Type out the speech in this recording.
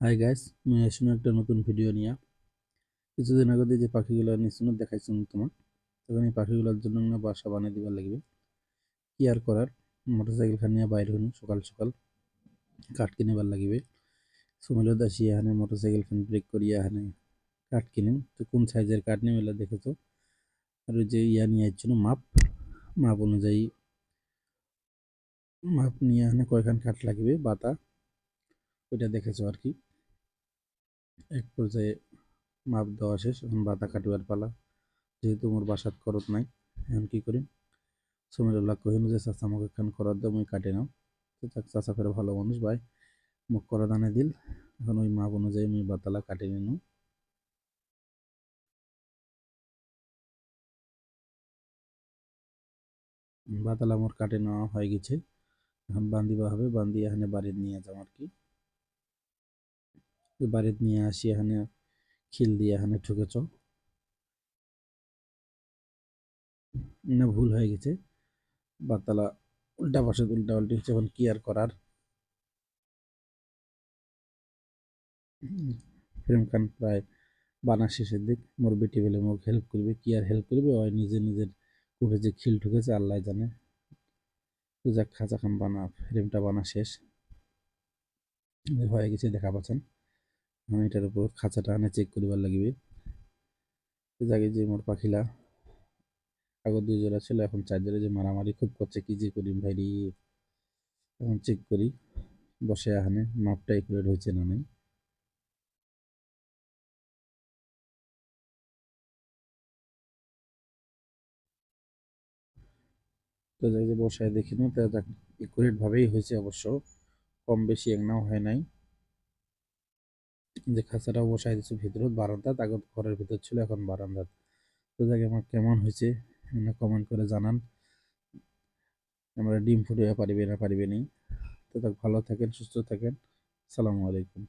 Hi guys, আমি আসলে একটা নতুন ভিডিও নিয়ে কিছুদিন আগে যে পাখিগুলো নিয়েছিল দেখাইছিলাম তোমার। তখন এই পাখিগুলোর জন্য না বাসা বানিয়ে দিবার লাগবে। কি আর করার, মোটরসাইকেল খান নিয়ে বাইরে হইলাম সকাল সকাল, কাঠ কিনেবার লাগিবে। সময় আসি এখানে মোটরসাইকেল খান ব্রেক করিয়া এখানে কাঠ কিনেন। তো কোন সাইজের কাঠ নেই এগুলো দেখেছো। আর ওই যে নিয়ে আসছিল মাপ, মাপ অনুযায়ী মাপ নিয়ে এখানে কয়খান কাঠ লাগবে বাতা, ওইটা দেখেছো আর কি। এক পর্যায়ে মাপ দেওয়া শেষ, এখন বাতা কাটিবার পালা। যেহেতু মোর বাসাত করত নাই, এখন কি করি, সুমিরুল্লাহ কহিল যে চাচা আমাকে একখান করার দাও, মুই কাটে নাও। তো চাচা ফের ভালো মানুষ ভাই, মুখ করা দানে দিল। এখন ওই মাপ অনুযায়ী মুই বাতালা কাটে নিনু। বাতালা মোর কাটে নেওয়া হয়ে গেছে, এখন বান্ধিবা হবে। বান্ধি এখানে বাড়িতে নিয়ে যাও আর কি। বাড়িতে নিয়ে আসি এখানে খিল দিয়ে এখানে ঠুকেছ না, ভুল হয়ে গেছে। বাতালা উল্টা পাশে উল্টা উল্টি হচ্ছে, এখন কি আর করার। ফ্রেম খান প্রায় বানা শেষের দিক। মোর বেটি বলে মোক হেল্প করবে, কি আর হেল্প করবে, ওই নিজে নিজের কুঠে যে খিল ঠুকেছে আল্লাহ জানে। তো যাক, খাঁচা খান বানা, ফ্রেমটা বানা শেষ হয়ে গেছে দেখা পাচ্ছেন। আমি এটার উপর খাঁচাটা আনে চেক করিবার লাগিবে। তো যাকে যে মোর পাখিলা আগর 2 জোড়া ছিল, এখন 4 জোড়া যে মারামারি খুব করছে, কি যে করি ভাই রে। এখন চেক করি বসে এখানে মাপটা একুরেট হয়েছে না নাই। তো যাই যে বসায় দেখি না, তা যাক একুরেট ভাবেই হয়েছে অবশ্য, কম বেশি একনাও হয় নাই। যে খাঁচাটাও বসাই দিচ্ছি ভিতরত বারান্দাত, আগত ঘরের ভিতর ছিল এখন বারান্দাত। তো যাক আমার কেমন হয়েছে কমেন্ট করে জানান। আমরা ডিম ফুটে পারিবে না পারিবে নি। তো যাক, ভালো থাকেন, সুস্থ থাকেন। আসসালামু আলাইকুম।